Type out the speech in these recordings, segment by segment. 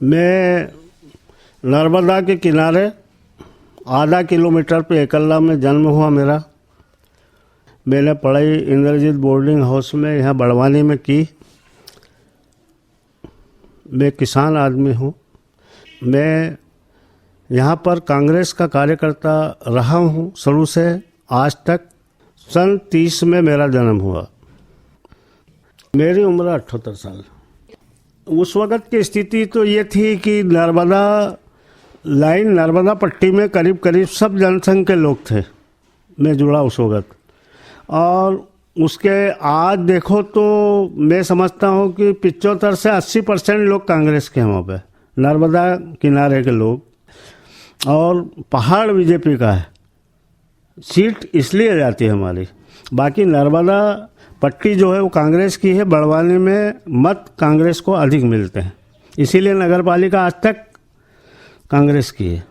मैं नर्मदा के किनारे आधा किलोमीटर पे एकल्ला में जन्म हुआ मेरा। मैंने पढ़ाई इंद्रजीत बोर्डिंग हाउस में यहाँ बड़वानी में की। मैं किसान आदमी हूँ। मैं यहाँ पर कांग्रेस का कार्यकर्ता रहा हूँ शुरू से आज तक। सन 30 में मेरा जन्म हुआ। मेरी उम्र 78 साल। उस वक़्त की स्थिति तो ये थी कि नर्मदा लाइन, नर्मदा पट्टी में करीब करीब सब जनसंघ के लोग थे। मैं जुड़ा उस वक़्त। और उसके आज देखो तो मैं समझता हूँ कि 75 से 80% लोग कांग्रेस के हैं वहाँ पे, नर्मदा किनारे के लोग। और पहाड़ बीजेपी का है। सीट इसलिए जाती है हमारी। बाकी नर्मदा पट्टी जो है वो कांग्रेस की है। बड़वानी में मत कांग्रेस को अधिक मिलते हैं, इसीलिए नगर पालिका आज तक कांग्रेस की है।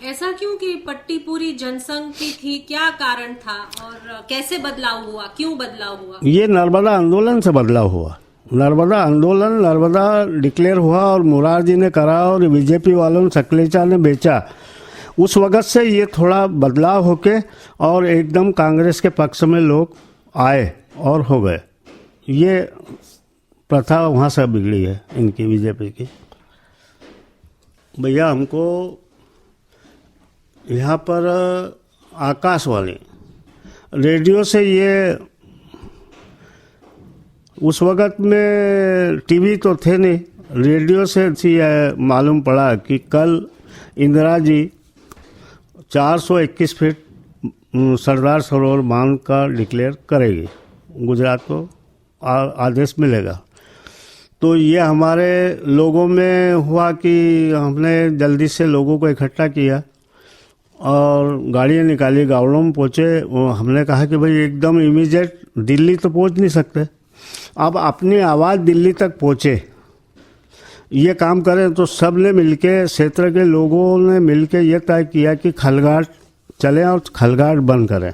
ऐसा क्यों कि पट्टी पूरी जनसंघ की थी? क्या कारण था और कैसे बदलाव हुआ, क्यों बदलाव हुआ? ये नर्मदा आंदोलन से बदलाव हुआ। नर्मदा आंदोलन, नर्मदा डिक्लेयर हुआ और मुरारजी ने करा और बीजेपी वालों ने, सकलेचा ने बेचा। उस वक़्त से ये थोड़ा बदलाव होके और एकदम कांग्रेस के पक्ष में लोग आए और हो गए। ये प्रथा वहाँ से बिगड़ी है इनकी, बीजेपी की। भैया हमको यहाँ पर आकाशवाणी रेडियो से, ये उस वक़्त में टीवी तो थे नहीं, रेडियो से मालूम पड़ा कि कल इंदिरा जी 421 फीट सरदार सरोवर बांध का डिक्लेयर करेगी। गुजरात को आदेश मिलेगा। तो ये हमारे लोगों में हुआ कि हमने जल्दी से लोगों को इकट्ठा किया और गाड़ियाँ निकाली, गावड़ों में पहुँचे। हमने कहा कि भाई एकदम इमीडिएट दिल्ली तो पहुँच नहीं सकते, अब अपनी आवाज़ दिल्ली तक पहुँचे, ये काम करें। तो सब ने मिलके, क्षेत्र के लोगों ने मिलके ये तय किया कि खलघाट चलें और खलघाट बंद करें।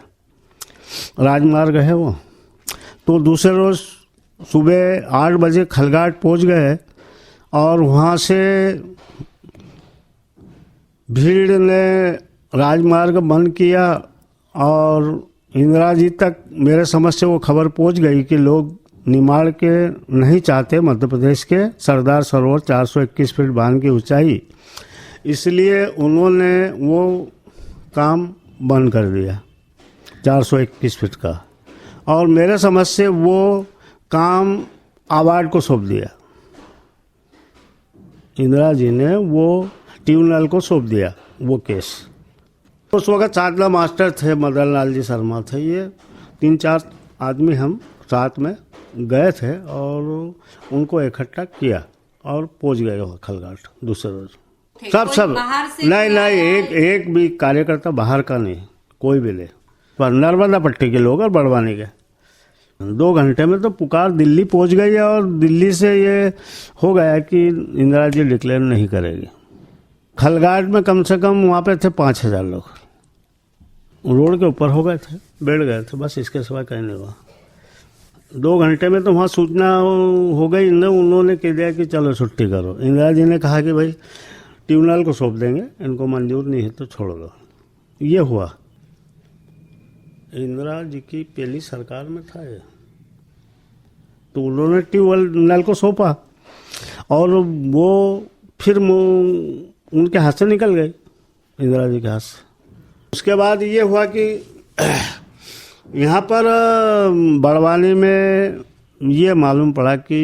राजमार्ग है वो। तो दूसरे रोज़ सुबह 8 बजे खलघाट पहुंच गए और वहाँ से भीड़ ने राजमार्ग बंद किया और इंदिरा जी तक मेरे समझ से वो खबर पहुंच गई कि लोग निमाड़ के नहीं चाहते मध्य प्रदेश के सरदार सरोवर 421 फीट बांध की ऊंचाई, इसलिए उन्होंने वो काम बंद कर दिया 421 फीट का। और मेरे समझ से वो काम आबाद को सौंप दिया। इंदिरा जी ने वो ट्रिब्यूनल को सौंप दिया वो केस। उस वक्त साधना मास्टर थे, मदन लाल जी शर्मा थे, ये 3-4 आदमी हम साथ में गए थे और उनको इकट्ठा किया और पहुंच गए वहाँ खलघाट दूसरे रोज। सब नहीं, एक भी कार्यकर्ता बाहर का नहीं, कोई भी ले, पर नर्मदा पट्टी के लोग और बड़वानी के। 2 घंटे में तो पुकार दिल्ली पहुंच गई और दिल्ली से ये हो गया कि इंदिरा जी डिक्लेयर नहीं करेगी। खलघाट में कम से कम वहाँ पे थे 5000 लोग, रोड के ऊपर हो गए थे, बैठ गए थे, बस इसके सिवा कहीं नहीं हुआ। 2 घंटे में तो वहाँ सूचना हो गई। उन्होंने कह दिया कि चलो छुट्टी करो। इंदिरा जी ने कहा कि भाई ट्रिब्यूनल को सौंप देंगे, इनको मंजूर नहीं है तो छोड़ दो। ये हुआ। इंदिरा जी की पहली सरकार में था ये, तो उन्होंने ट्रिब्यूनल को सौंपा और वो फिर उनके हाथ से निकल गई, इंदिरा जी के हाथ से। उसके बाद ये हुआ कि यहाँ पर बड़वानी में ये मालूम पड़ा कि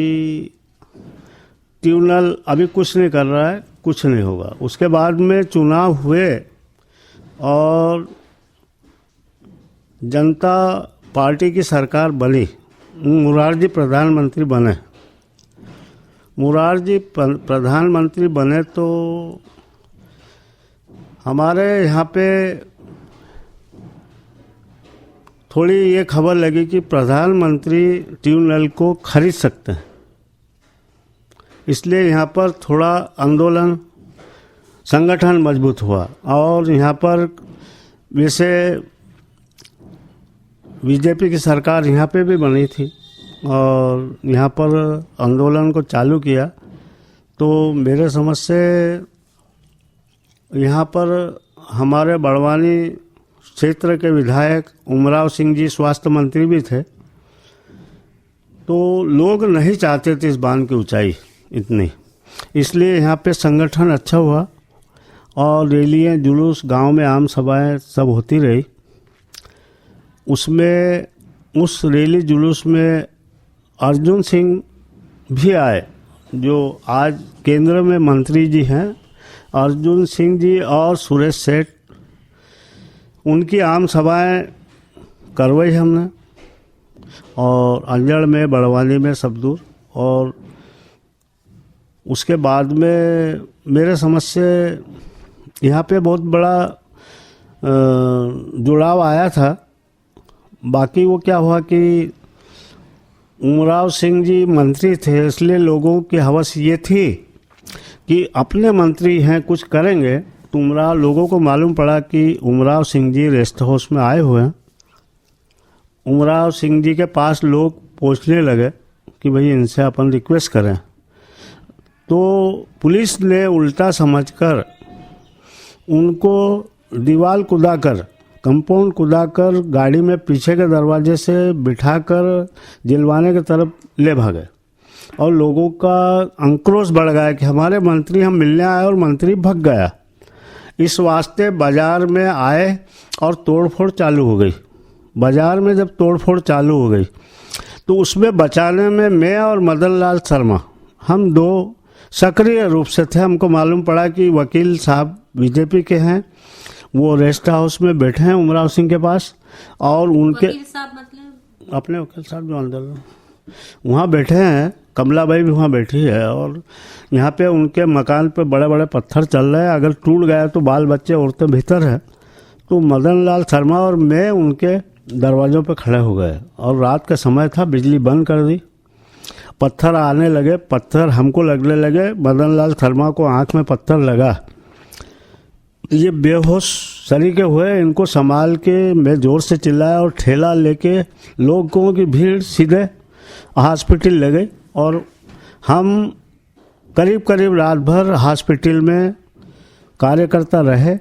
ट्रिब्यूनल अभी कुछ नहीं कर रहा है, कुछ नहीं होगा। उसके बाद में चुनाव हुए और जनता पार्टी की सरकार बनी, मुरारजी प्रधानमंत्री बने। मुरारजी प्रधानमंत्री बने तो हमारे यहाँ पे थोड़ी ये खबर लगी कि प्रधानमंत्री ट्रिब्यूनल को खरीद सकते हैं, इसलिए यहाँ पर थोड़ा आंदोलन, संगठन मजबूत हुआ। और यहाँ पर वैसे बीजेपी की सरकार यहाँ पे भी बनी थी और यहाँ पर आंदोलन को चालू किया तो मेरे समझ से यहाँ पर हमारे बड़वानी क्षेत्र के विधायक उमराव सिंह जी स्वास्थ्य मंत्री भी थे, तो लोग नहीं चाहते थे इस बांध की ऊंचाई इतनी, इसलिए यहाँ पे संगठन अच्छा हुआ और रैलियाँ, जुलूस, गांव में आम सभाएं सब होती रही। उसमें उस रैली जुलूस में अर्जुन सिंह भी आए, जो आज केंद्र में मंत्री जी हैं। अर्जुन सिंह जी और सुरेश सेठ, उनकी आम सभाएं करवाई हमने, और अंजड़ में, बड़वानी में, सब दूर। और उसके बाद में मेरे समझ से यहाँ पे बहुत बड़ा जुड़ाव आया था। बाकी वो क्या हुआ कि उमराव सिंह जी मंत्री थे, इसलिए लोगों की हवस ये थी कि अपने मंत्री हैं, कुछ करेंगे। तो उमराव, लोगों को मालूम पड़ा कि उमराव सिंह जी रेस्ट हाउस में आए हुए हैं। उमराव सिंह जी के पास लोग पूछने लगे कि भाई इनसे अपन रिक्वेस्ट करें, तो पुलिस ने उल्टा समझकर उनको दीवार कुदाकर, कंपाउंड कुदाकर गाड़ी में पीछे के दरवाजे से बिठाकर जिलवाने की तरफ ले भागे। और लोगों का आक्रोश बढ़ गया कि हमारे मंत्री, हम मिलने आए और मंत्री भाग गया। इस वास्ते बाजार में आए और तोड़फोड़ चालू हो गई। बाजार में जब तोड़फोड़ चालू हो गई तो उसमें बचाने में मैं और मदन लाल शर्मा, हम दो सक्रिय रूप से थे। हमको मालूम पड़ा कि वकील साहब बीजेपी के हैं, वो रेस्ट हाउस में बैठे हैं उमराव सिंह के पास, और उनके वकील साहब मतलब अपने वकील साहब जो अंदर वहाँ बैठे हैं, कमलाबाई भी वहाँ बैठी है, और यहाँ पे उनके मकान पे बड़े बड़े पत्थर चल रहे हैं। अगर टूट गया तो बाल बच्चे औरतें भीतर हैं। तो मदन लाल शर्मा और मैं उनके दरवाज़ों पे खड़े हो गए, और रात का समय था, बिजली बंद कर दी। पत्थर आने लगे, पत्थर हमको लगने लगे। मदन लाल शर्मा को आँख में पत्थर लगा, ये बेहोश सरीके हुए। इनको संभाल के मैं ज़ोर से चिल्लाया और ठेला लेके लोगों की भीड़ सीधे हॉस्पिटल ले गई। और हम करीब करीब रात भर हॉस्पिटल में कार्यकर्ता रहे,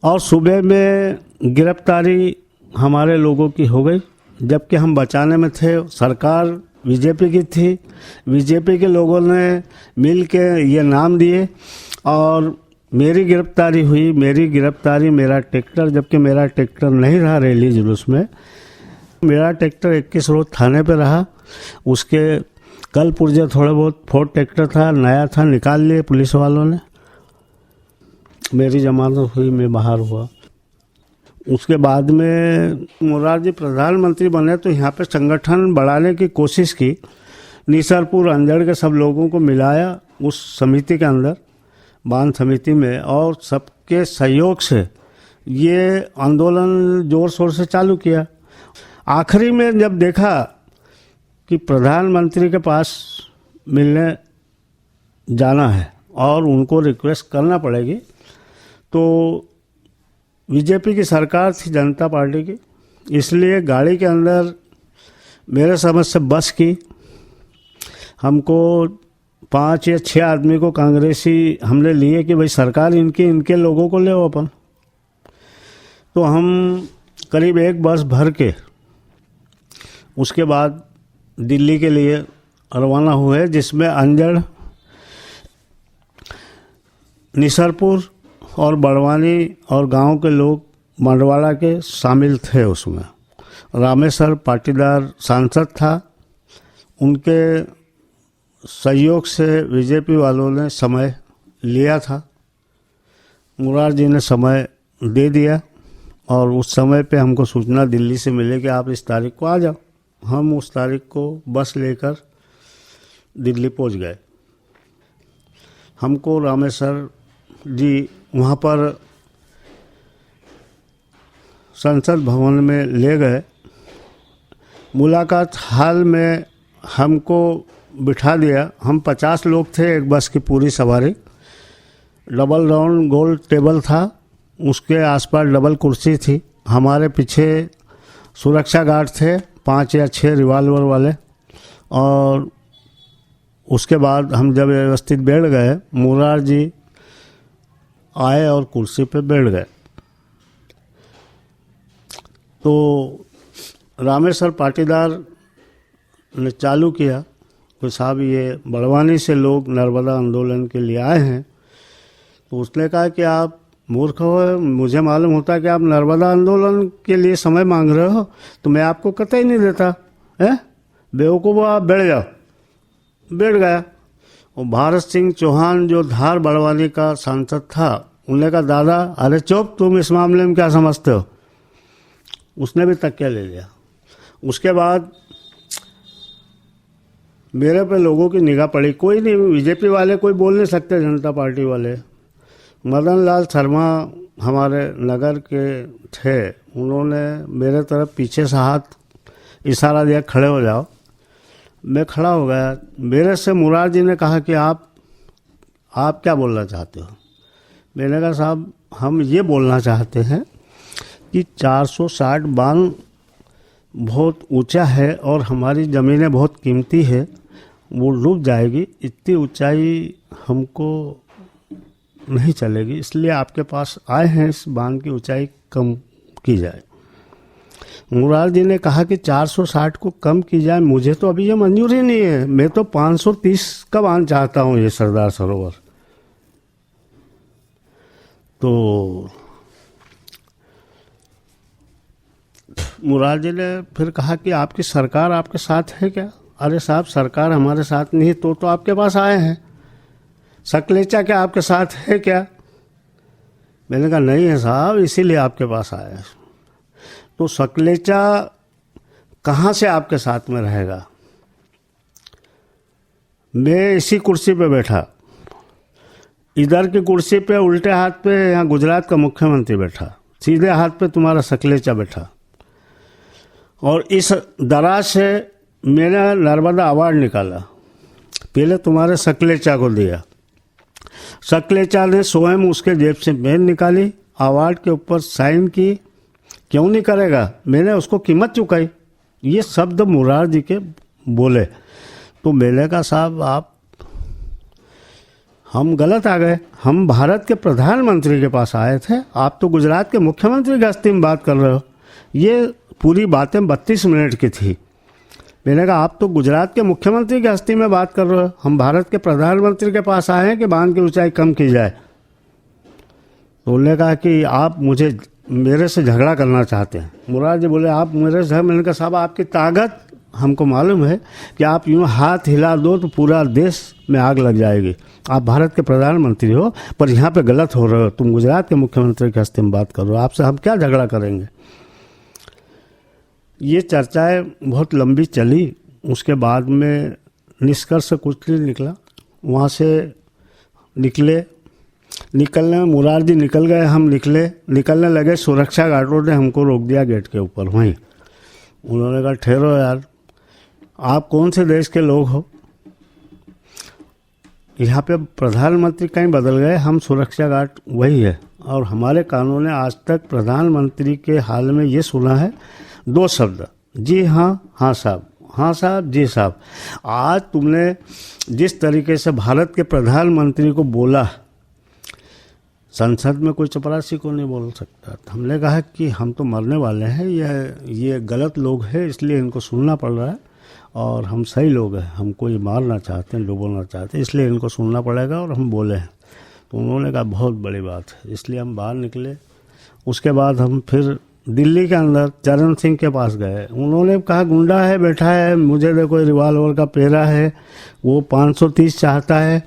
और सुबह में गिरफ्तारी हमारे लोगों की हो गई, जबकि हम बचाने में थे। सरकार बीजेपी की थी, बीजेपी के लोगों ने मिल के ये नाम दिए और मेरी गिरफ्तारी हुई। मेरी गिरफ्तारी, मेरा ट्रैक्टर, जबकि मेरा ट्रैक्टर नहीं रहा रैली जुलूस में, मेरा ट्रैक्टर 21 रोज थाने पे रहा। उसके कल पुर्जे थोड़े बहुत फोर्ड ट्रैक्टर था, नया था, निकाल लिए पुलिस वालों ने। मेरी जमानत हुई, मैं बाहर हुआ। उसके बाद में मोरारजी प्रधानमंत्री बने तो यहाँ पे संगठन बढ़ाने की कोशिश की। निसरपुर, अंजड़ के सब लोगों को मिलाया उस समिति के अंदर, बांध समिति में, और सबके सहयोग से ये आंदोलन जोर शोर से चालू किया। आखिरी में जब देखा कि प्रधानमंत्री के पास मिलने जाना है और उनको रिक्वेस्ट करना पड़ेगी, तो बीजेपी की सरकार थी, जनता पार्टी की, इसलिए गाड़ी के अंदर मेरे समझ से बस की हमको 5 या 6 आदमी को कांग्रेसी हमने लिए कि भाई सरकार इनके लोगों को ले अपन। तो हम करीब 1 बस भर के उसके बाद दिल्ली के लिए रवाना हुए, जिसमें अंजड़, निसरपुर और बड़वानी और गांव के लोग मंडवाड़ा के शामिल थे। उसमें रामेश्वर पाटीदार सांसद था, उनके सहयोग से बीजेपी वालों ने समय लिया था। मुरार जी ने समय दे दिया और उस समय पे हमको सूचना दिल्ली से मिले कि आप इस तारीख को आ जाओ। हम उस तारीख को बस लेकर दिल्ली पहुंच गए। हमको रामेश्वर जी वहाँ पर संसद भवन में ले गए। मुलाकात हाल में हमको बिठा दिया। हम 50 लोग थे, एक बस की पूरी सवारी। डबल राउंड गोल टेबल था, उसके आसपास डबल कुर्सी थी। हमारे पीछे सुरक्षा गार्ड थे, 5 या 6 रिवाल्वर वाले, और उसके बाद हम जब व्यवस्थित बैठ गए, मुरारजी आए और कुर्सी पे बैठ गए, तो रामेश्वर पाटीदार ने चालू किया कि साहब ये बड़वानी से लोग नर्मदा आंदोलन के लिए आए हैं। तो उसने कहा कि आप मूर्ख हो, मुझे मालूम होता कि आप नर्मदा आंदोलन के लिए समय मांग रहे हो तो मैं आपको कतई नहीं देता है, बेवकूफ़, आप बैठ जाओ। बैठ गया। और भारत सिंह चौहान जो धार बड़वानी का सांसद था, उन्होंने कहा दादा अरे चुप, तुम इस मामले में क्या समझते हो। उसने भी तकिया ले लिया। उसके बाद मेरे पे लोगों की निगाह पड़ी, कोई नहीं, बीजेपी वाले कोई बोल नहीं सकते, जनता पार्टी वाले। मदन लाल शर्मा हमारे नगर के थे, उन्होंने मेरे तरफ पीछे से हाथ इशारा दिया, खड़े हो जाओ। मैं खड़ा हो गया। मेरे से मुरारजी ने कहा कि आप क्या बोलना चाहते हो। मैंने कहा साहब हम ये बोलना चाहते हैं कि 460 बांध बहुत ऊंचा है और हमारी ज़मीनें बहुत कीमती है, वो डूब जाएगी, इतनी ऊंचाई हमको नहीं चलेगी, इसलिए आपके पास आए हैं, इस बांध की ऊंचाई कम की जाए। मुरारजी ने कहा कि 460 को कम की जाए, मुझे तो अभी ये मंजूर ही नहीं है, मैं तो 530 का बांध चाहता हूँ, ये सरदार सरोवर। तो मुरारजी ने फिर कहा कि आपकी सरकार आपके साथ है क्या। अरे साहब सरकार हमारे साथ नहीं तो आपके पास आए हैं। सकलेचा क्या आपके साथ है क्या। मैंने कहा नहीं है साहब, इसीलिए आपके पास आए हैं। तो सकलेचा कहाँ से आपके साथ में रहेगा। मैं इसी कुर्सी पे बैठा, इधर की कुर्सी पे उल्टे हाथ पे यहाँ गुजरात का मुख्यमंत्री बैठा, सीधे हाथ पे तुम्हारा सकलेचा बैठा, और इस दराज से मैंने नर्मदा अवार्ड निकाला, पहले तुम्हारे सकलेचा को दिया। सकलेचा ने स्वयं उसके जेब से पेन निकाली, अवार्ड के ऊपर साइन की। क्यों नहीं करेगा, मैंने उसको कीमत चुकाई। ये शब्द मुरारजी के बोले। तो मैंने कहा साहब हम गलत आ गए, हम भारत के प्रधानमंत्री के पास आए थे, आप तो गुजरात के मुख्यमंत्री की हस्ती में बात कर रहे हो। ये पूरी बातें 32 मिनट की थी। मैंने कहा आप तो गुजरात के मुख्यमंत्री की हस्ती में बात कर रहे हो, हम भारत के प्रधानमंत्री के पास आए हैं कि बांध की ऊंचाई कम की जाए। तो उन्होंने कहा कि आप मेरे से झगड़ा करना चाहते हैं। मुरारजी बोले आप मेरे से। मैंने कहा साहब आपकी ताकत हमको मालूम है कि आप यूँ हाथ हिला दो तो पूरा देश में आग लग जाएगी। आप भारत के प्रधानमंत्री हो, पर यहाँ पे गलत हो रहे हो, तुम गुजरात के मुख्यमंत्री के हस्ते में बात कर रहे हो, आपसे हम क्या झगड़ा करेंगे। ये चर्चाएं बहुत लंबी चली। उसके बाद में निष्कर्ष कुछ नहीं निकला। वहाँ से निकलने में मुरारजी निकल गए, हम निकलने लगे, सुरक्षा गार्डों ने हमको रोक दिया गेट के ऊपर वहीं। उन्होंने कहा ठहरो यार, आप कौन से देश के लोग हो, यहाँ पे प्रधानमंत्री कहीं बदल गए, हम सुरक्षा गार्ड वही है, और हमारे कानून ने आज तक प्रधानमंत्री के हाल में ये सुना है 2 शब्द, जी हाँ, हाँ साहब, हाँ साहब, जी साहब। आज तुमने जिस तरीके से भारत के प्रधानमंत्री को बोला, संसद में कोई चपरासी को नहीं बोल सकता। हमने कहा कि हम तो मरने वाले हैं, ये गलत लोग हैं, इसलिए इनको सुनना पड़ रहा है, और हम सही लोग हैं, हम कोई मारना चाहते हैं, डुबोना चाहते हैं, इसलिए इनको सुनना पड़ेगा, और हम बोले हैं। तो उन्होंने कहा बहुत बड़ी बात है, इसलिए हम बाहर निकले। उसके बाद हम फिर दिल्ली के अंदर चरण सिंह के पास गए। उन्होंने कहा गुंडा है, बैठा है, मुझे देखो रिवाल्वर का पेरा है, वो 530 चाहता है,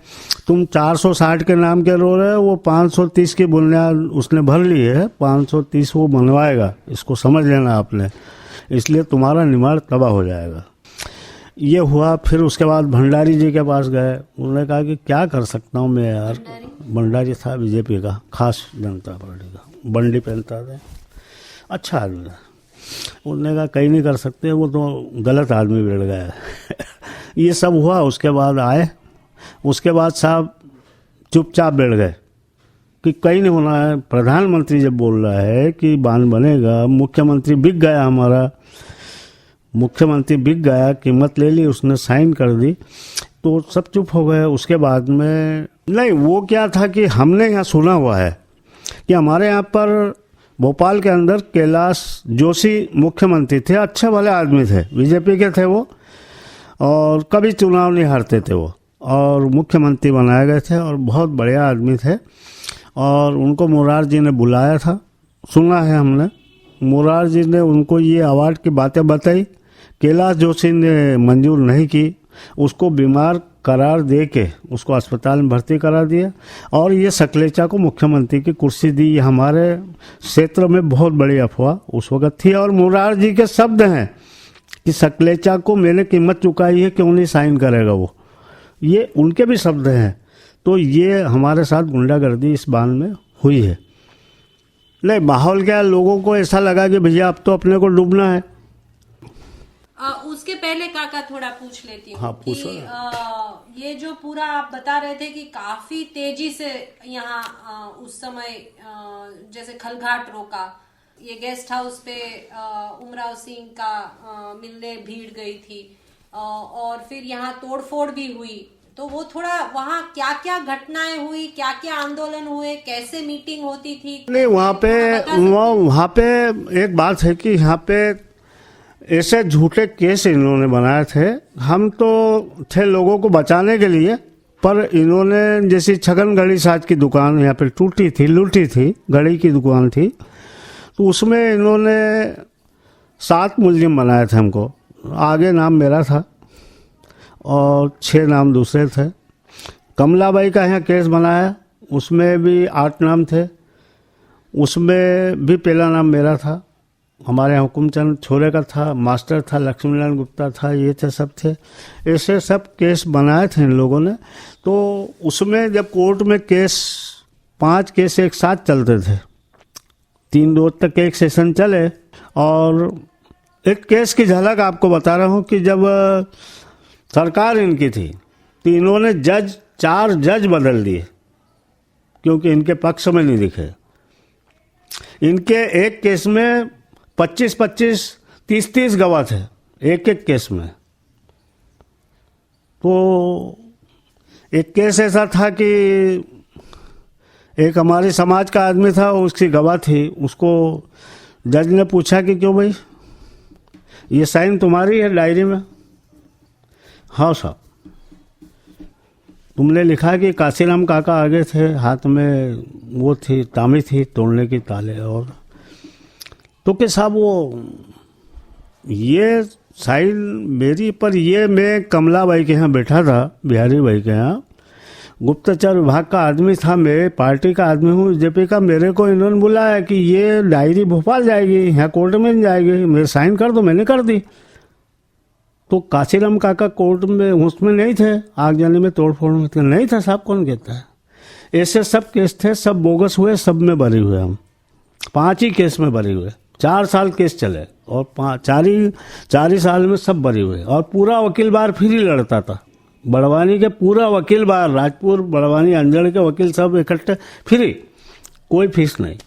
तुम 460 के नाम के रो रहे हो, वो 530 की बुनियाद उसने भर ली है, 530 वो बनवाएगा, इसको समझ लेना आपने, इसलिए तुम्हारा निमाड़ तबाह हो जाएगा। ये हुआ। फिर उसके बाद भंडारी जी के पास गए। उन्होंने कहा कि क्या कर सकता हूँ मैं यार। भंडारी था बीजेपी का, खास जनता पार्टी का, बंडी पहनता था, अच्छा आदमी था। उन्होंने कहा कहीं नहीं कर सकते, वो तो गलत आदमी बैठ गया ये सब हुआ। उसके बाद आए, उसके बाद साहब चुपचाप बैठ गए कि कहीं नहीं होना है। प्रधानमंत्री जब बोल रहा है कि बांध बनेगा, मुख्यमंत्री बिक गया, हमारा मुख्यमंत्री बिक गया, कीमत ले ली, उसने साइन कर दी। तो सब चुप हो गए। उसके बाद में नहीं, वो क्या था कि हमने यहाँ सुना हुआ है कि हमारे यहाँ पर भोपाल के अंदर कैलाश जोशी मुख्यमंत्री थे, अच्छे वाले आदमी थे, बीजेपी के थे वो, और कभी चुनाव नहीं हारते थे वो, और मुख्यमंत्री बनाए गए थे और बहुत बढ़िया आदमी थे। और उनको मुरार जी ने बुलाया था, सुना है हमने। मुरार जी ने उनको ये अवार्ड की बातें बताई, कैलाश जोशी ने मंजूर नहीं की, उसको बीमार करार दे के उसको अस्पताल में भर्ती करा दिया, और ये सकलेचा को मुख्यमंत्री की कुर्सी दी। ये हमारे क्षेत्र में बहुत बड़ी अफवाह उस वक्त थी, और मुरार जी के शब्द हैं कि सकलेचा को मैंने कीमत चुकाई है, क्यों नहीं साइन करेगा वो, ये उनके भी शब्द हैं। तो ये हमारे साथ गुंडागर्दी इस बांध में हुई है। नहीं, माहौल क्या है, लोगों को ऐसा लगा कि भैया अब तो अपने को डूबना है। उसके पहले काका थोड़ा पूछ लेती हूँ। हाँ, पूछो कि ये जो पूरा आप बता रहे थे कि काफी तेजी से यहाँ उस समय जैसे खलघाट रोका, ये गेस्ट हाउस पे उमराव सिंह का मिलने भीड़ गई थी, और फिर यहाँ तोड़फोड़ भी हुई, तो वो थोड़ा वहाँ क्या क्या घटनाएं हुई, क्या क्या आंदोलन हुए, कैसे मीटिंग होती थी? नहीं, वहाँ पे एक बात है कि यहाँ पे ऐसे झूठे केस इन्होंने बनाए थे। हम तो थे लोगों को बचाने के लिए, पर इन्होंने जैसी छगन घड़ी साज की दुकान यहाँ पे टूटी थी, लूटी थी, घड़ी की दुकान थी, तो उसमें इन्होंने 7 मुलजिम बनाए थे हमको। आगे नाम मेरा था और 6 नाम दूसरे थे। कमलाबाई का यहाँ केस बनाया, उसमें भी 8 नाम थे, उसमें भी पहला नाम मेरा था। हमारे यहाँ हुकुमचंद छोरे का था, मास्टर था, लक्ष्मीनारायण गुप्ता था, ये थे, सब थे। ऐसे सब केस बनाए थे इन लोगों ने। तो उसमें जब कोर्ट में केस 5 केस एक साथ चलते थे, 3 रोज तक एक सेशन चले। और एक केस की झलक आपको बता रहा हूँ कि जब सरकार इनकी थी तो इन्होंने 4 जज बदल दिए, क्योंकि इनके पक्ष में नहीं दिखे। इनके एक केस में 25-25, 30-30 गवाह थे एक एक केस में। तो एक केस ऐसा था कि एक हमारे समाज का आदमी था, उसकी गवाह थी, उसको जज ने पूछा कि क्यों भाई ये साइन तुम्हारी है डायरी में? हाँ साहब। तुमने लिखा कि काशीराम काका आगे थे, हाथ में वो थी तामी थी तोड़ने की ताले, और तो कि साहब वो ये साइन मेरी पर, ये मैं कमलाबाई के यहाँ बैठा था, बिहारी भाई के यहाँ, गुप्तचर विभाग का आदमी था, मैं पार्टी का आदमी हूँ बीजेपी का। मेरे को इन्होंने बुलाया कि ये डायरी भोपाल जाएगी, यहाँ कोर्ट में नहीं जाएगी, मेरे साइन कर दो, मैंने कर दी। तो काशीराम काका कोर्ट में उसमें नहीं थे, आग जाने में तोड़फोड़ में नहीं था साहब, कौन कहता है। ऐसे सब केस थे, सब बोगस हुए, सब में बरी हुए हम, 5 ही केस में बरी हुए। 4 साल केस चले और 4 ही साल में सब बरी हुए। और पूरा वकील बार फिर ही लड़ता था, बड़वानी के पूरा वकील बार, राजपुर बड़वानी अंजड़ के वकील सब इकट्ठे, फ्री, कोई फीस नहीं।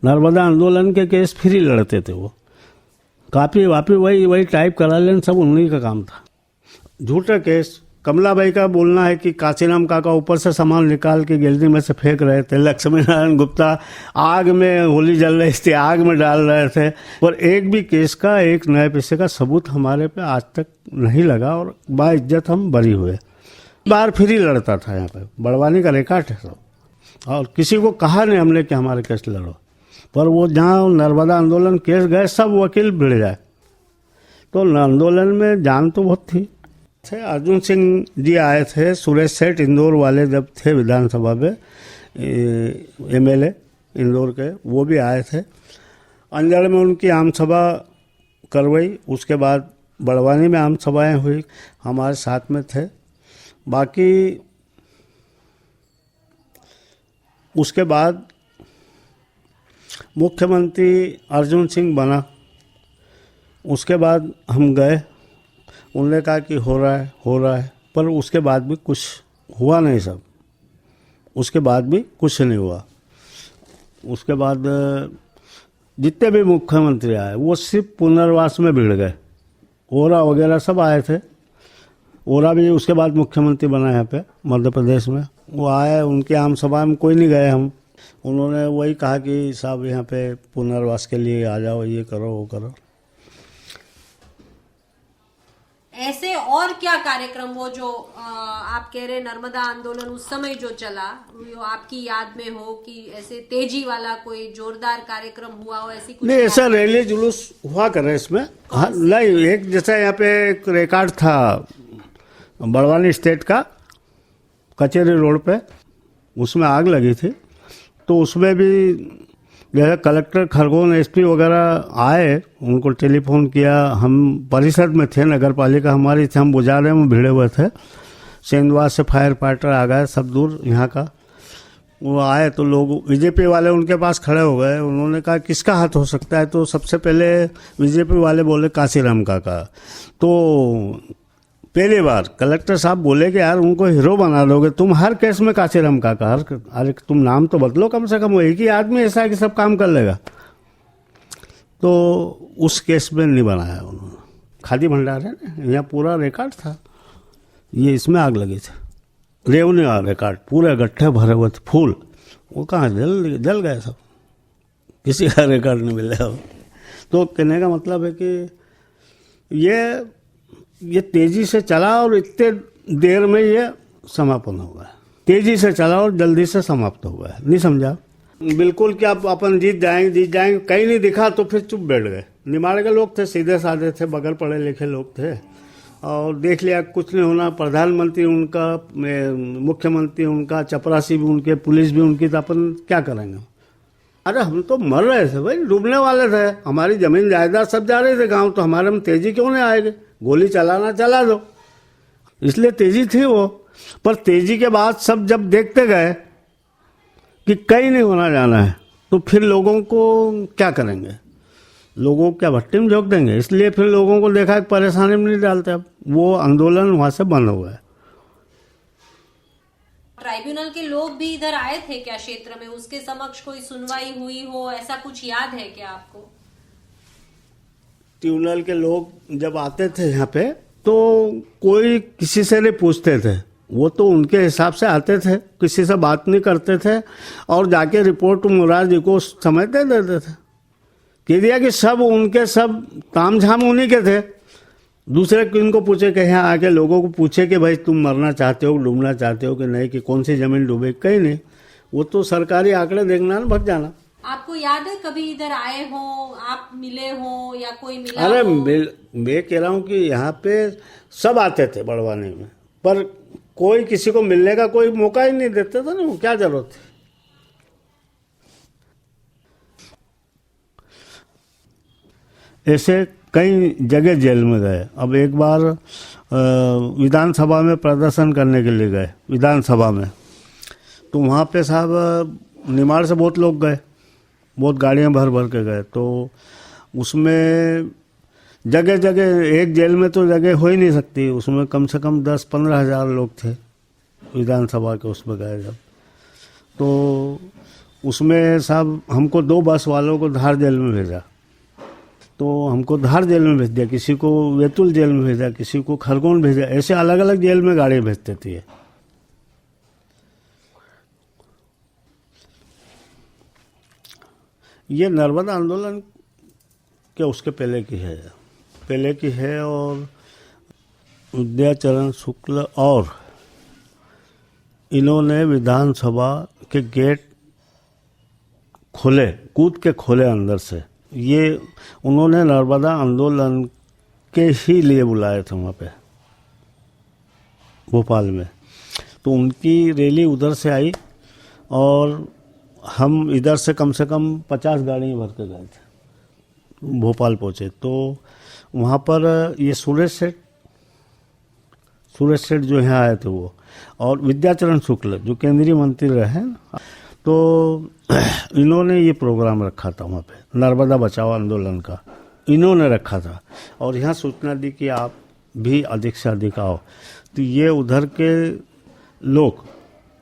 नर्मदा आंदोलन के केस फ्री लड़ते थे वो, कापी वापी वही टाइप करा लेना, सब उन्हीं का काम था। झूठा केस। कमलाबाई का बोलना है कि काशीराम काका ऊपर से सामान निकाल के गैलरी में से फेंक रहे थे, लक्ष्मीनारायण गुप्ता आग में होली जल रही थी, आग में डाल रहे थे, और एक भी केस का, एक नए पैसे का सबूत हमारे पे आज तक नहीं लगा, और बाइज्जत हम बरी हुए। बार फ्री लड़ता था यहाँ पे, बड़वानी का रिकॉर्ड है सब, और किसी को कहा नहीं हमने कि हमारे केस लड़ो, पर वो जहाँ नर्मदा आंदोलन केस गए सब वकील भिड़ जाए। तो आंदोलन में जान तो बहुत थी। अर्जुन सिंह जी आए थे, सुरेश सेठ इंदौर वाले जब थे विधानसभा में MLA इंदौर के, वो भी आए थे। अंजड़ में उनकी आम सभा करवाई, उसके बाद बड़वानी में आम सभाएँ हुई, हमारे साथ में थे। बाकी उसके बाद मुख्यमंत्री अर्जुन सिंह बना, उसके बाद हम गए, उन्होंने कहा कि हो रहा है, पर उसके बाद भी कुछ हुआ नहीं सब, उसके बाद भी कुछ नहीं हुआ। उसके बाद जितने भी मुख्यमंत्री आए वो सिर्फ पुनर्वास में भिड़ गए, ओरा वगैरह सब आए थे, वोरा भी उसके बाद मुख्यमंत्री बना यहाँ पे मध्य प्रदेश में। वो आए, उनके आम सभा में कोई नहीं गए हम। उन्होंने वही कहा कि साहब यहाँ पे पुनर्वास के लिए आ जाओ, ये करो वो करो। ऐसे और क्या कार्यक्रम वो जो आप कह रहे नर्मदा आंदोलन उस समय जो चला, वो आपकी याद में हो कि ऐसे तेजी वाला कोई जोरदार कार्यक्रम हुआ हो, ऐसी कुछ? नहीं, ऐसा रैली जुलूस हुआ करे इसमें। हाँ, नहीं, एक जैसा यहाँ पे एक रिकॉर्ड था बड़वानी स्टेट का, कचहरी रोड पे, उसमें आग लगी थी। तो उसमें भी जैसे कलेक्टर खरगोन, एसपी वगैरह आए, उनको टेलीफोन किया। हम परिषद में थे, नगर पालिका हमारी थी, हम बुझाने में भिड़े हुए थे। सेंधवा से फायर फाइटर आ गए, सब दूर यहाँ का। वो आए तो लोग बीजेपी वाले उनके पास खड़े हो गए। उन्होंने कहा किसका हाथ हो सकता है? तो सबसे पहले बीजेपी वाले बोले काशीराम काका। तो पहली बार कलेक्टर साहब बोले कि यार उनको हीरो बना दोगे तुम, हर केस में काशीराम काका, अरे तुम नाम तो बदलो कम से कम, वो एक ही आदमी ऐसा है कि सब काम कर लेगा। तो उस केस में नहीं बनाया उन्होंने। खादी भंडार है ना, यहाँ पूरा रिकॉर्ड था। ये इसमें आग लगी थी, रेवन्यू आ रिकॉर्ड, पूरे गट्ठे भरे हुए थे फूल, वो कहाँ जल गए सब, किसी का रिकॉर्ड नहीं मिला। तो कहने का मतलब है कि ये तेजी से चला और इतने देर में ये समापन हो गया। तेजी से चला और जल्दी से समाप्त हो गया। नहीं समझा? बिल्कुल कि आप अपन जीत जाएंगे, कहीं नहीं दिखा तो फिर चुप बैठ गए। निमाड़ के लोग थे, सीधे साधे थे, बगैर पढ़े लिखे लोग थे, और देख लिया कुछ नहीं होना। प्रधानमंत्री उनका, मुख्यमंत्री उनका, चपरासी भी उनके, पुलिस भी उनकी, तो अपन क्या करेंगे? अरे हम तो मर रहे थे भाई, डूबने वाले थे, हमारी जमीन जायदाद सब जा रहे थे गांव, तो हमारे में तेजी क्यों नहीं आएगी? गोली चलाना चला दो, इसलिए तेजी थी वो। पर तेजी के बाद सब जब देखते गए कि कहीं नहीं होना जाना है, तो फिर लोगों को क्या करेंगे? लोगों को क्या भट्टी में झोंक देंगे? इसलिए फिर लोगों को देखा कि परेशानी में नहीं डालते। अब वो आंदोलन वहां से बंद हो गया। ट्राइब्यूनल के लोग भी इधर आए थे क्या क्षेत्र में? उसके समक्ष कोई सुनवाई हुई हो, ऐसा कुछ याद है क्या आपको? ट्रिब्यूनल के लोग जब आते थे यहाँ पे तो कोई किसी से नहीं पूछते थे, वो तो उनके हिसाब से आते थे, किसी से बात नहीं करते थे, और जाके रिपोर्ट मुरार जी को समय दे देते थे। कह दिया कि सब उनके सब काम झाम उन्हीं के थे। दूसरे इनको पूछे कि यहाँ आके लोगों को पूछे कि भाई तुम मरना चाहते हो, डूबना चाहते हो कि नहीं, कि कौन सी जमीन डूबे, कहीं नहीं। वो तो सरकारी आंकड़े देखना ना, भग जाना। आपको याद है कभी इधर आए हो, आप मिले हो या कोई मिला? अरे मैं कह रहा हूँ कि यहाँ पे सब आते थे बड़वानी में, पर कोई किसी को मिलने का कोई मौका ही नहीं देते थे ना, क्या जरूरत थी? ऐसे कई जगह जेल में गए। अब एक बार विधानसभा में प्रदर्शन करने के लिए गए, विधानसभा में, तो वहाँ पे साहब निमाड़ से बहुत लोग गए, बहुत गाड़ियाँ भर भर के गए। तो उसमें जगह जगह, एक जेल में तो जगह हो ही नहीं सकती, उसमें कम से कम 10-15 हज़ार लोग थे विधानसभा के। उसमें गए जब, तो उसमें साहब हमको 2 बस वालों को धार जेल में भेजा। तो हमको धार जेल में भेज दिया, किसी को बैतूल जेल में भेजा, किसी को खरगोन भेजा, ऐसे अलग अलग जेल में गाड़ी भेजते थे। ये नर्मदा आंदोलन के उसके पहले की है, और विद्याचरण शुक्ल और इन्होंने विधानसभा के गेट खोले, कूद के खोले अंदर से। ये उन्होंने नर्मदा आंदोलन के ही लिए बुलाए थे वहाँ पे भोपाल में। तो उनकी रैली उधर से आई और हम इधर से कम 50 गाड़ियाँ भर के गए थे, भोपाल पहुँचे। तो वहाँ पर ये सुरेश सेठ जो यहाँ आए थे वो, और विद्याचरण शुक्ल जो केंद्रीय मंत्री रहे, तो इन्होंने ये प्रोग्राम रखा था वहाँ पे, नर्मदा बचाओ आंदोलन का इन्होंने रखा था। और यहाँ सूचना दी कि आप भी अधिक से अधिक आओ। तो ये उधर के लोग,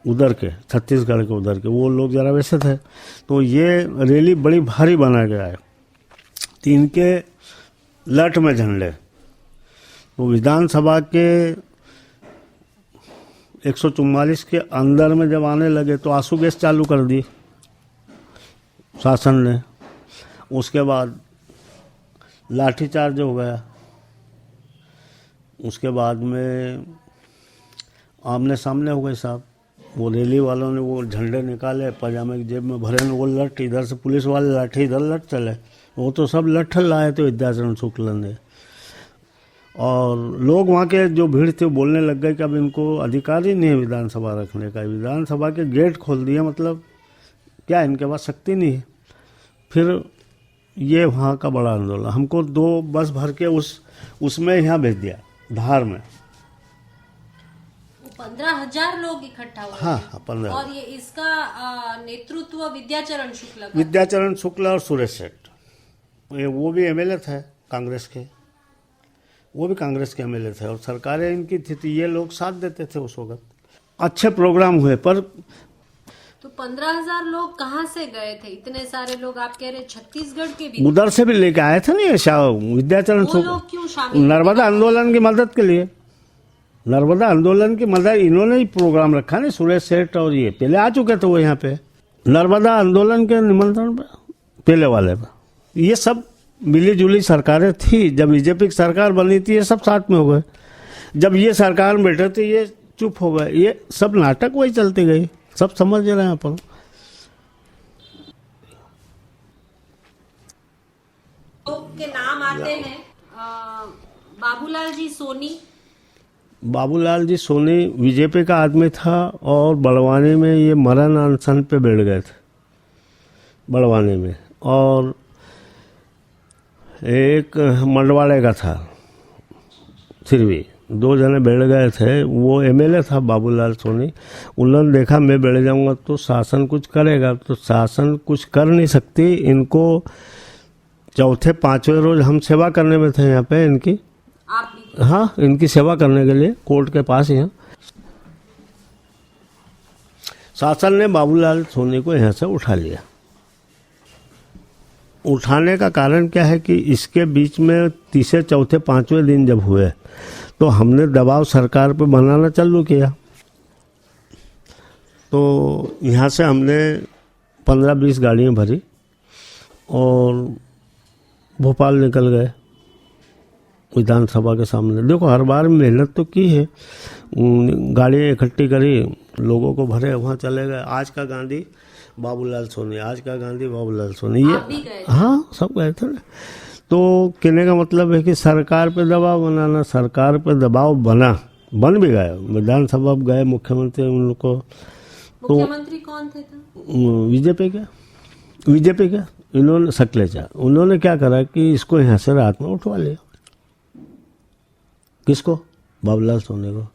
उधर के छत्तीसगढ़ के उधर के वो लोग ज़रा वैसे थे, तो ये रैली बड़ी भारी बना के आए, 3 के लट में झंडे। तो विधानसभा के 144 के अंदर में जब आने लगे तो आंसू गैस चालू कर दी शासन ने। उसके बाद लाठीचार्ज हो गया। उसके बाद में आमने सामने हो गए साहब। वो रैली वालों ने वो झंडे निकाले, पजामे की जेब में भरे, वो लठ इधर से पुलिस वाले लाठी इधर लठ चले। वो तो सब लठ लाए थे विद्याचरण शुक्ल ने। और लोग वहाँ के जो भीड़ थे बोलने लग गए कि अब इनको अधिकार ही नहीं है विधानसभा रखने का। विधानसभा के गेट खोल दिए, मतलब क्या इनके पास शक्ति नहीं है। फिर ये वहाँ का बड़ा आंदोलन, हमको 2 बस भर के उसमें यहाँ भेज दिया धार में। 15,000 लोग इकट्ठा हुए। हाँ 15। और ये इसका नेतृत्व विद्याचरण शुक्ल का। विद्याचरण शुक्ल और सुरेश सेठ, वो भी एमएलए थे कांग्रेस के, वो भी कांग्रेस के एमएलए थे और सरकारें इनकी थी, तो ये लोग साथ देते थे उस वक्त। अच्छे प्रोग्राम हुए। पर तो 15,000 लोग कहाँ से गए थे? इतने सारे लोग आप कह रहे छत्तीसगढ़ के भी उधर से भी लेके आए थे ना विद्याचरण वो लोग क्यों शामिल? नर्मदा आंदोलन की मदद के लिए। नर्मदा आंदोलन की मदद इन्होंने ही प्रोग्राम रखा ना, सुरेश सेठ और ये पहले आ चुके थे वो यहाँ पे नर्मदा आंदोलन के निमंत्रण पे, पहले वाले पे। ये सब मिली जुली सरकारें थी। जब बीजेपी की सरकार बनी थी ये सब साथ में हो गए। जब ये सरकार में बैठे थे ये चुप हो गए। ये सब नाटक वही चलती गई, सब समझ रहे हैं अपन। लोग के नाम आते हैं बाबूलाल जी सोनी। बाबूलाल जी सोनी बीजेपी का आदमी था और बड़वानी में ये मरण अनशन पे बैठ गए थे बड़वानी में। और एक मंडवाड़े का था फिर भी 2 जने बैठ गए थे। वो एमएलए था बाबूलाल सोनी। उन्होंने देखा मैं बैठ जाऊंगा तो शासन कुछ करेगा, तो शासन कुछ कर नहीं सकती। इनको चौथे 5वें रोज हम सेवा करने में थे यहाँ पे इनकी। आप भी? हाँ, इनकी सेवा करने के लिए कोर्ट के पास ही। शासन ने बाबूलाल सोनी को यहाँ से उठा लिया। उठाने का कारण क्या है कि इसके बीच में तीसरे चौथे 5वें दिन जब हुए तो हमने दबाव सरकार पे बनाना चालू किया। तो यहाँ से हमने 15-20 गाड़ियाँ भरी और भोपाल निकल गए विधानसभा के सामने। देखो हर बार मेहनत तो की है, गाड़ियाँ इकट्ठी करी, लोगों को भरे, वहाँ चले गए। आज का गांधी बाबूलाल सोनी, आज का गांधी बाबूलाल सोनी। ये हाँ सब गए थे ना। तो कहने का मतलब है कि सरकार पे दबाव बनाना, सरकार पे दबाव बन भी गए। विधानसभा गए मुख्यमंत्री उन लोग को। तो मुख्यमंत्री कौन थे? बीजेपी के इन्होंने सकलेचा, उन्होंने क्या करा कि इसको यहाँ से रात में उठवा लिया। किसको? बाबूलाल सोनी को।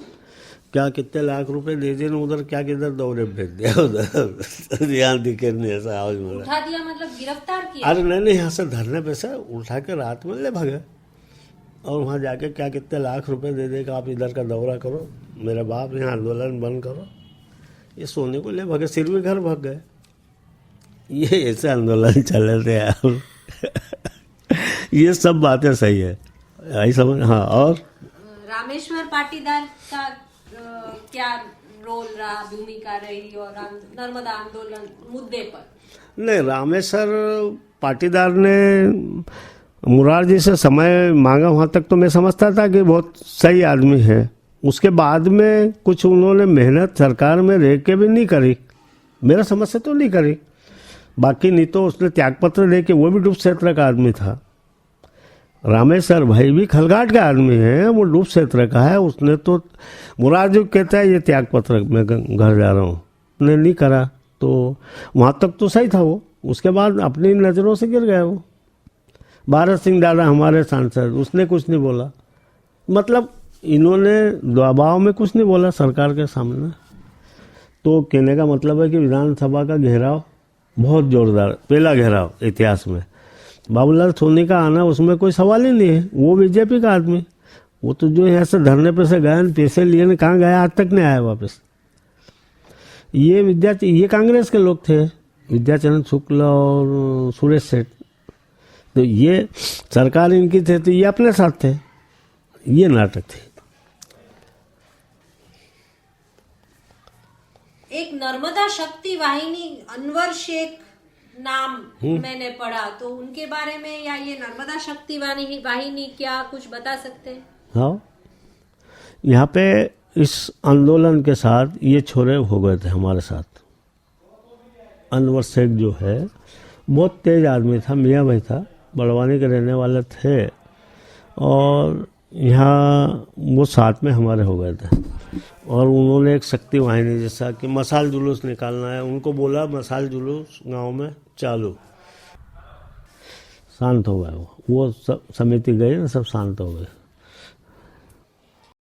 क्या कितने लाख रुपए दे दिए उधर, क्या किधर दौरे भेज दिया उधर। यहाँ दिखे नहीं ऐसा आवाज बोला। उठा दिया मतलब गिरफ्तार किया? अरे नहीं, यहाँ से धरने पे से उठा के रात में ले भागे और वहाँ जाके क्या कितने लाख रुपए दे दे कि आप इधर का दौरा करो, मेरे बाप यहाँ आंदोलन बंद करो। ये सोने को ले भागे, सिर भी घर भाग गए। ये ऐसे आंदोलन चले थे यार। ये सब बातें सही है, आई समझ। हाँ, और रामेश्वर पाटीदार का क्या रोल रहा, भूमिका रही और नर्मदा आंदोलन मुद्दे पर? नहीं, रामेश्वर पाटीदार ने मुरारजी से समय मांगा, वहाँ तक तो मैं समझता था कि बहुत सही आदमी है। उसके बाद में कुछ उन्होंने मेहनत सरकार में रह के भी नहीं करी, मेरा समझ से तो नहीं करी। बाकी नहीं तो उसने त्यागपत्र दे के, वो भी डूब क्षेत्र का आदमी था। रामेश्वर भाई भी खलघाट का आदमी है, वो डूब क्षेत्र का है। उसने तो मुरारजी कहता है ये त्यागपत्र मैं घर जा रहा हूँ, उसने नहीं करा। तो वहाँ तक तो सही था वो। उसके बाद अपनी नज़रों से गिर गया वो। भारत सिंह दादा हमारे सांसद, उसने कुछ नहीं बोला। मतलब इन्होंने दबाव में कुछ नहीं बोला सरकार के सामने। तो कहने का मतलब है कि विधानसभा का घेराव बहुत जोरदार, पहला घेराव इतिहास में। बाबूलाल सोनी का आना उसमें कोई सवाल ही नहीं है। वो बीजेपी का आदमी, वो तो जो यहाँ से धरने पे से गया, पैसे लिए ने, कहाँ गया आज तक नहीं आया वापस। ये कांग्रेस के लोग थे, विद्याचरण शुक्ल और सुरेश सेठ। तो ये सरकार इनकी थे तो ये अपने साथ थे। ये नाटक थे। नर्मदा शक्ति वाहिनी अनवर शेख नाम मैंने पढ़ा, तो उनके बारे में या ये नर्मदा शक्ति वाहिनी क्या कुछ बता सकते हैं? हाँ, यहाँ पे इस आंदोलन के साथ ये छोरे हो गए थे हमारे साथ। अनवर शेख जो है बहुत तेज आदमी था, मियाँ भाई था, बड़वानी के रहने वाले थे और यहाँ वो साथ में हमारे हो गए थे। और उन्होंने एक शक्ति वाहिनी जैसा कि मशाल जुलूस निकालना है, उनको बोला मशाल जुलूस गांव में चालू। शांत हो गए वो समिति गई ना, सब शांत हो गए।